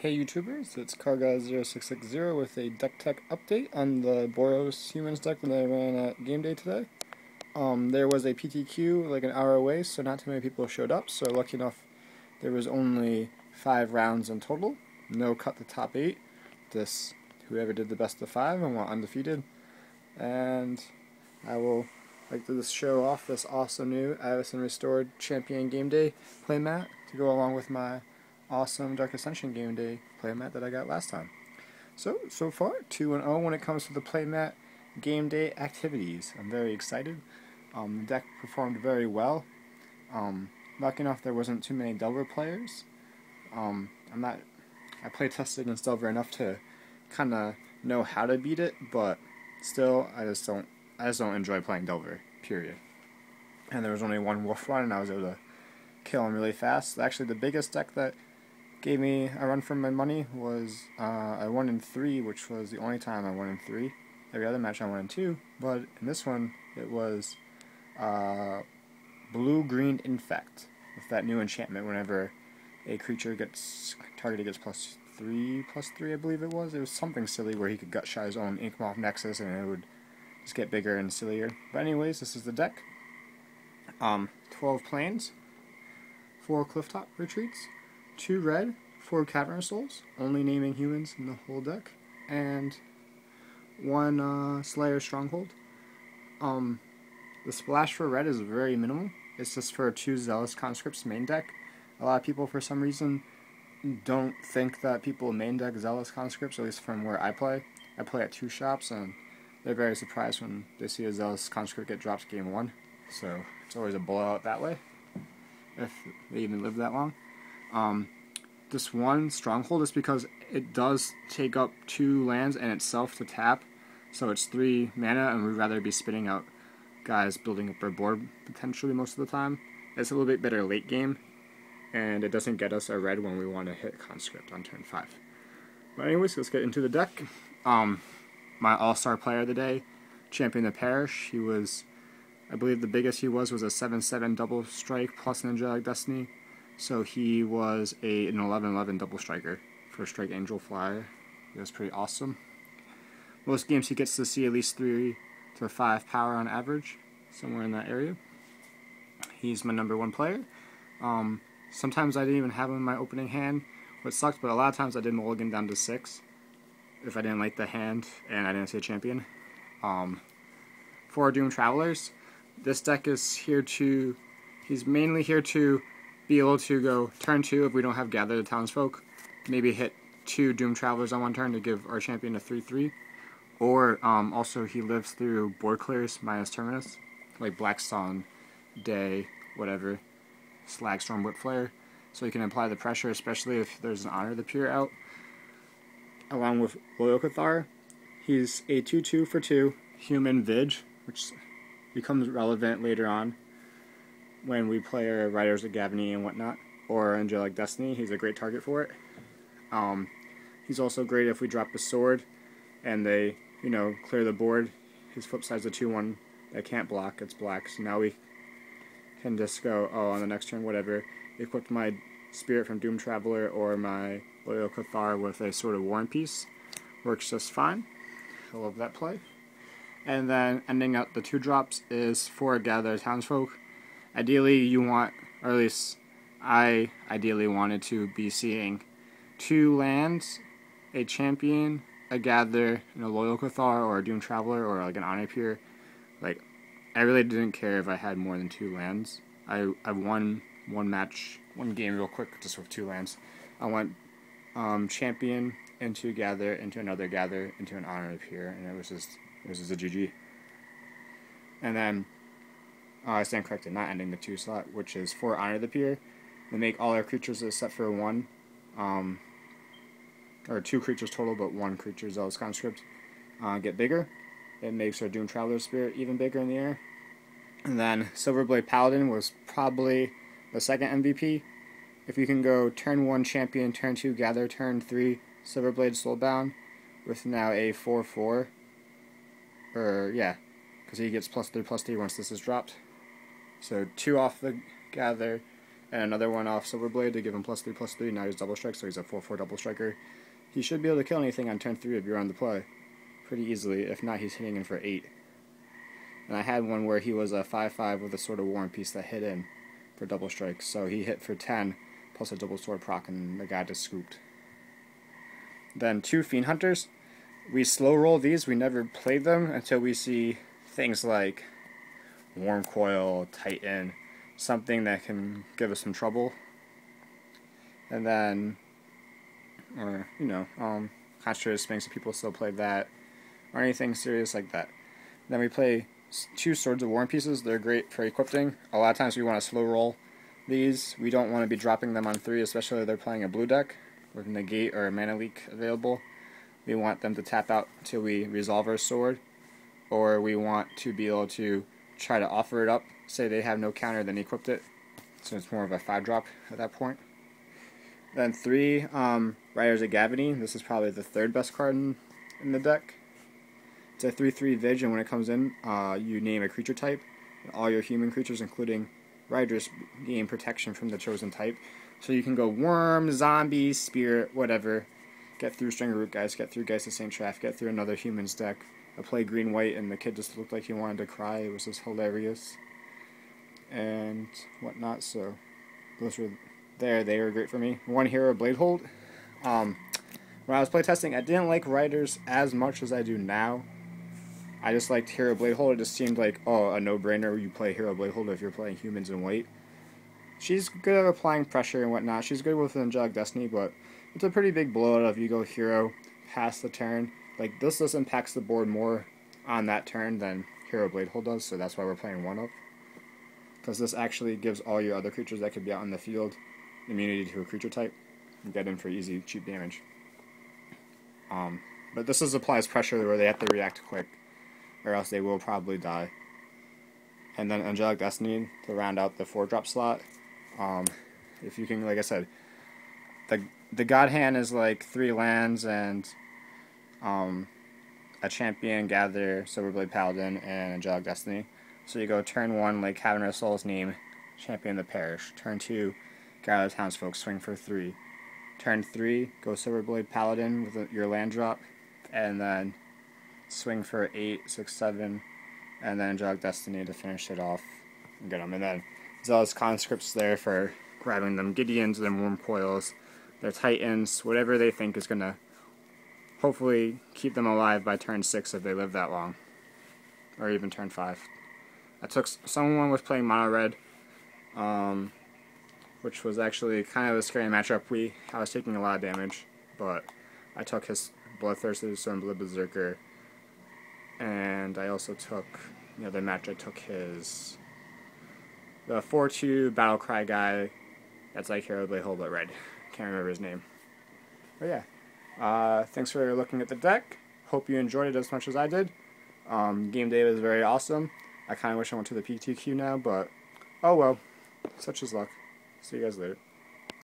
Hey YouTubers, it's CarGuy0660 with a deck tech update on the Boros Humans deck that I ran at game day today. There was a PTQ like an hour away, so not too many people showed up, so lucky enough there was only 5 rounds in total. No cut the top 8. Whoever did the best of 5 and went undefeated. And I will like to just show off this awesome new Addison Restored Champion Game Day playmat to go along with my awesome Dark Ascension Game Day playmat that I got last time. So far, 2-0 when it comes to the playmat game day activities. I'm very excited. The deck performed very well. Lucky enough there wasn't too many Delver players. I play tested against Delver enough to kind of know how to beat it, but still, I just don't enjoy playing Delver, period. And there was only one Wolf run, and I was able to kill him really fast. Actually, the biggest deck that gave me a run for my money was I won in 3, which was the only time I won in 3. Every other match I won in 2, but in this one it was Blue-Green Infect with that new enchantment. Whenever a creature targeted gets +3/+3, I believe it was. It was something silly where he could gut shot his own Inkmoth Nexus and it would just get bigger and sillier. But anyways, this is the deck. 12 plains, 4 clifftop retreats, 2 red, 4 cavern souls, only naming humans in the whole deck, and 1 Slayer stronghold. The splash for red is very minimal. It's just for 2 Zealous Conscripts main deck. A lot of people, for some reason, don't think that people main deck Zealous Conscripts, at least from where I play. I play at 2 shops, and they're very surprised when they see a Zealous Conscript get dropped game 1. So it's always a blowout that way, if they even live that long. This 1 stronghold is because it does take up 2 lands and itself to tap, so it's 3 mana, and we'd rather be spitting out guys building up our board potentially most of the time. It's a little bit better late game, and it doesn't get us a red when we want to hit Conscript on turn 5. But anyways, let's get into the deck. My all-star player of the day, Champion the Parish. He was, I believe the biggest he was a 7/7 double strike plus an Angelic Destiny. So he was an 11/11 double striker for Strike Angel Flyer. It was pretty awesome. Most games he gets to see at least 3 to 5 power on average, somewhere in that area. He's my number 1 player. Sometimes I didn't even have him in my opening hand, which sucked, but a lot of times I did mulligan down to 6 if I didn't like the hand and I didn't see a champion. For Doom Travelers, this deck is he's mainly here to be able to go turn 2 if we don't have Gather the Townsfolk, maybe hit 2 Doom Travelers on 1 turn to give our champion a 3/3, or also he lives through board clears minus Terminus, like Blackstone, Day, whatever, Slagstorm, Whipflare, so he can apply the pressure, especially if there's an Honor of the Pure out. Along with Loyal Cathar, he's a 2/2 for 2 human Vig, which becomes relevant later on when we play our Riders of Gavony and whatnot, or Angelic Destiny. He's a great target for it. He's also great if we drop a sword and they, clear the board. His flip side's a 2/1 that can't block, it's black, so now we can just go, on the next turn, whatever, equip my Spirit from Doom Traveler or my Loyal Cathar with a Sword of War and Peace. Works just fine. I love that play. And then ending out the 2 drops is for Gather Townsfolk. Ideally you want, or at least I ideally wanted to be seeing 2 lands, a champion, a Gather, and a Loyal Cathar, or a Doom Traveler, or like an Honor Pure. Like, I really didn't care if I had more than 2 lands. I won one game real quick just with 2 lands. I went champion into Gather, into another Gather, into an Honor Pure, and it was just a GG. And then I stand corrected, not ending the 2 slot, which is for Honor the Pure. They make all our creatures except for 1, or 2 creatures total, but 1 creature Zealous Conscript get bigger. It makes our Doom Traveler Spirit even bigger in the air. And then Silverblade Paladin was probably the second MVP. If you can go turn 1 champion, turn 2 Gather, turn 3 Silverblade Soulbound, with now a 4/4, because he gets +3/+3 once this is dropped. So 2 off the Gather, and another one off Silverblade to give him +3/+3. Now he's double strike, so he's a 4/4 double striker. He should be able to kill anything on turn 3 if you're on the play pretty easily. If not, he's hitting in for 8. And I had one where he was a 5/5 with a Sword of War and Peace that hit in for double strike. So he hit for 10 plus a double sword proc, and the guy just scooped. Then 2 Fiend Hunters. We slow roll these. We never played them until we see things like Warm Coil, Titan, something that can give us some trouble. And then, or, you know, Concentrated Sphinx, if people still play that, or anything serious like that. Then we play 2 Swords of War and Pieces. They're great for equipping. A lot of times we want to slow roll these. We don't want to be dropping them on 3, especially if they're playing a blue deck with Negate or a Mana Leak available. We want them to tap out until we resolve our sword, or we want to be able to try to offer it up. Say they have no counter, then equipped it, so it's more of a 5-drop at that point. Then 3 Riders of Gavany. This is probably the 3rd best card in the deck. It's a 3/3 Vig, and when it comes in, you name a creature type. And all your human creatures, including Riders, gain protection from the chosen type. So you can go Worm, Zombie, Spirit, whatever. Get through Stringer Root Guys, get through Geist of St. Traff, get through another human's deck. I played green-white, and the kid just looked like he wanted to cry. It was just hilarious. And whatnot, so those were there. They were great for me. 1 Hero Bladehold. When I was playtesting, I didn't like Riders as much as I do now. I just liked Hero Bladehold. It just seemed like, oh, a no-brainer. You play Hero Bladehold if you're playing humans in white. She's good at applying pressure and whatnot. She's good with Angelic Destiny, but it's a pretty big blowout if you go Hero past the turn. Like, this just impacts the board more on that turn than Hero Bladehold does, so that's why we're playing 1-up. Because this actually gives all your other creatures that could be out in the field immunity to a creature type. And get in for easy, cheap damage. But this just applies pressure where they have to react quick, or else they will probably die. And then Angelic Destiny to round out the 4-drop slot. If you can, like I said, the God Hand is like 3 lands and a champion, Gather, Silverblade Paladin, and Angelic Destiny. So you go turn 1, like Cavern of Souls, name Champion the Parish. Turn 2, Gather the Townsfolk, swing for 3. Turn 3, go Silverblade Paladin with your land drop, and then swing for 8, 6, 7, and then Angelic Destiny to finish it off and get them. And then Zealous Conscripts there for grabbing them Gideons, them Worm Coils, their Titans, whatever they think is going to hopefully keep them alive by turn 6 if they live that long, or even turn 5. I took someone was playing mono red, which was actually kind of a scary matchup. I was taking a lot of damage, but I took his Bloodthirsty Stormblood Berserker, and I also took, the other match I took the 4/2 Battlecry guy that's like Hero Bladehold but red. Can't remember his name. But yeah, thanks for looking at the deck. Hope you enjoyed it as much as I did. Game day was very awesome. I kind of wish I went to the PTQ now, but oh well, such is luck. See you guys later.